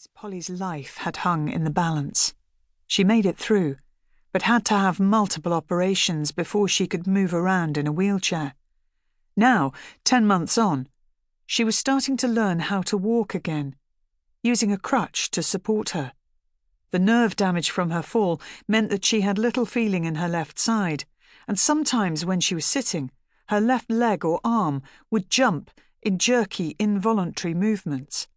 Polly's life had hung in the balance. She made it through, but had to have multiple operations before she could move around in a wheelchair. Now, 10 months on, she was starting to learn how to walk again, using a crutch to support her. The nerve damage from her fall meant that she had little feeling in her left side, and sometimes when she was sitting, her left leg or arm would jump in jerky, involuntary movements.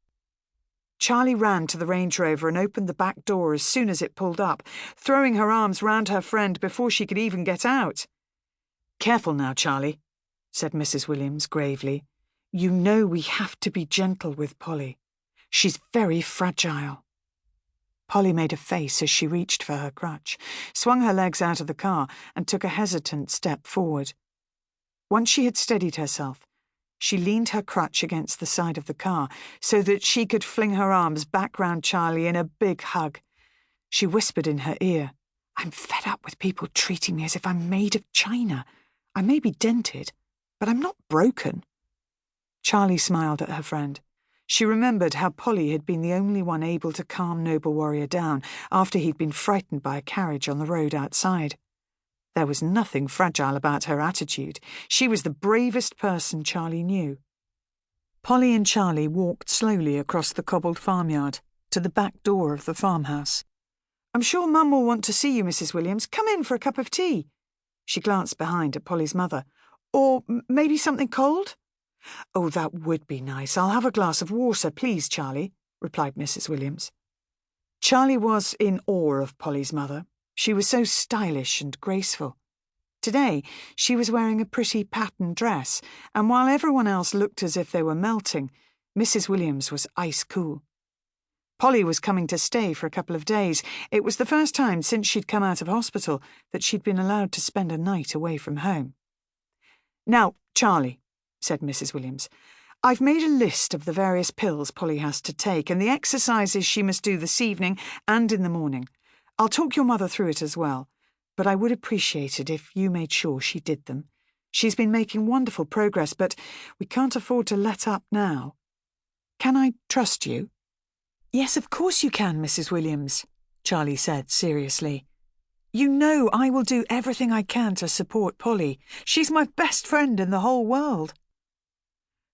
Charlie ran to the Range Rover and opened the back door as soon as it pulled up, throwing her arms round her friend before she could even get out. "Careful now, Charlie," said Mrs. Williams gravely. "You know we have to be gentle with Polly. She's very fragile." Polly made a face as she reached for her crutch, swung her legs out of the car, and took a hesitant step forward. Once she had steadied herself, she leaned her crutch against the side of the car so that she could fling her arms back round Charlie in a big hug. She whispered in her ear, "I'm fed up with people treating me as if I'm made of china. I may be dented, but I'm not broken." Charlie smiled at her friend. She remembered how Polly had been the only one able to calm Noble Warrior down after he'd been frightened by a carriage on the road outside. There was nothing fragile about her attitude. She was the bravest person Charlie knew. Polly and Charlie walked slowly across the cobbled farmyard to the back door of the farmhouse. "I'm sure Mum will want to see you, Mrs. Williams. Come in for a cup of tea." She glanced behind at Polly's mother. "Or maybe something cold?" "Oh, that would be nice. I'll have a glass of water, please, Charlie," replied Mrs. Williams. Charlie was in awe of Polly's mother. She was so stylish and graceful. Today, she was wearing a pretty patterned dress, and while everyone else looked as if they were melting, Mrs. Williams was ice cool. Polly was coming to stay for a couple of days. It was the first time since she'd come out of hospital that she'd been allowed to spend a night away from home. "Now, Charlie," said Mrs. Williams, "I've made a list of the various pills Polly has to take and the exercises she must do this evening and in the morning. I'll talk your mother through it as well, but I would appreciate it if you made sure she did them. She's been making wonderful progress, but we can't afford to let up now. Can I trust you?" "Yes, of course you can, Mrs. Williams," Charlie said seriously. "You know I will do everything I can to support Polly. She's my best friend in the whole world."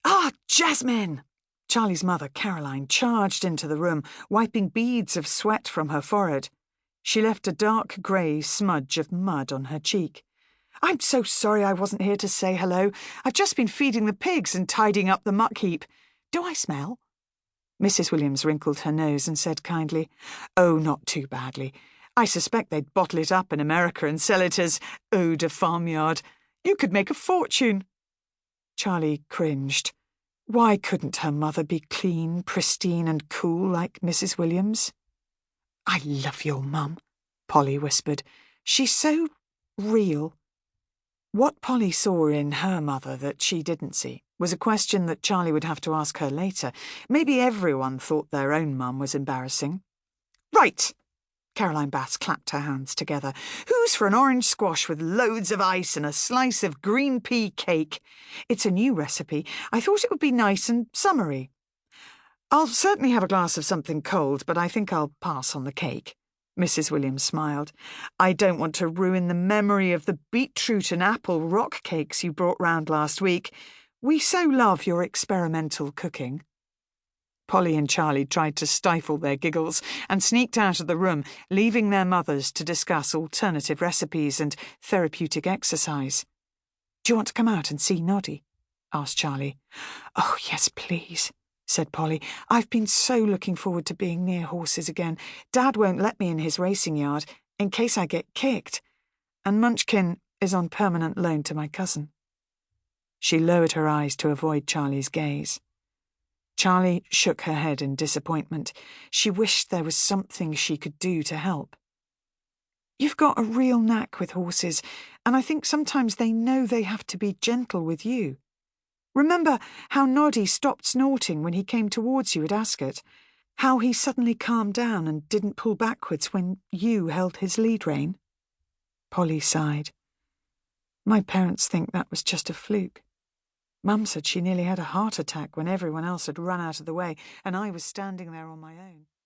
"Ah, Jasmine!" Charlie's mother, Caroline, charged into the room, wiping beads of sweat from her forehead. She left a dark grey smudge of mud on her cheek. "I'm so sorry I wasn't here to say hello. I've just been feeding the pigs and tidying up the muck heap. Do I smell?" Mrs. Williams wrinkled her nose and said kindly, "Oh, not too badly. I suspect they'd bottle it up in America and sell it as eau de farmyard. You could make a fortune." Charlie cringed. Why couldn't her mother be clean, pristine and cool like Mrs. Williams? "I love your mum," Polly whispered. "She's so real." What Polly saw in her mother that she didn't see was a question that Charlie would have to ask her later. Maybe everyone thought their own mum was embarrassing. "Right!" Caroline Bass clapped her hands together. "Who's for an orange squash with loads of ice and a slice of green pea cake? It's a new recipe. I thought it would be nice and summery. I'll certainly have a glass of something cold, but I think I'll pass on the cake." Mrs. Williams smiled. "I don't want to ruin the memory of the beetroot and apple rock cakes you brought round last week. We so love your experimental cooking." Polly and Charlie tried to stifle their giggles and sneaked out of the room, leaving their mothers to discuss alternative recipes and therapeutic exercise. "Do you want to come out and see Noddy?" asked Charlie. "Oh, yes, please," said Polly. "I've been so looking forward to being near horses again. Dad won't let me in his racing yard in case I get kicked, and Munchkin is on permanent loan to my cousin." She lowered her eyes to avoid Charlie's gaze. Charlie shook her head in disappointment. She wished there was something she could do to help. "You've got a real knack with horses, and I think sometimes they know they have to be gentle with you. Remember how Noddy stopped snorting when he came towards you at Ascot? How he suddenly calmed down and didn't pull backwards when you held his lead rein?" Polly sighed. "My parents think that was just a fluke. Mum said she nearly had a heart attack when everyone else had run out of the way and I was standing there on my own.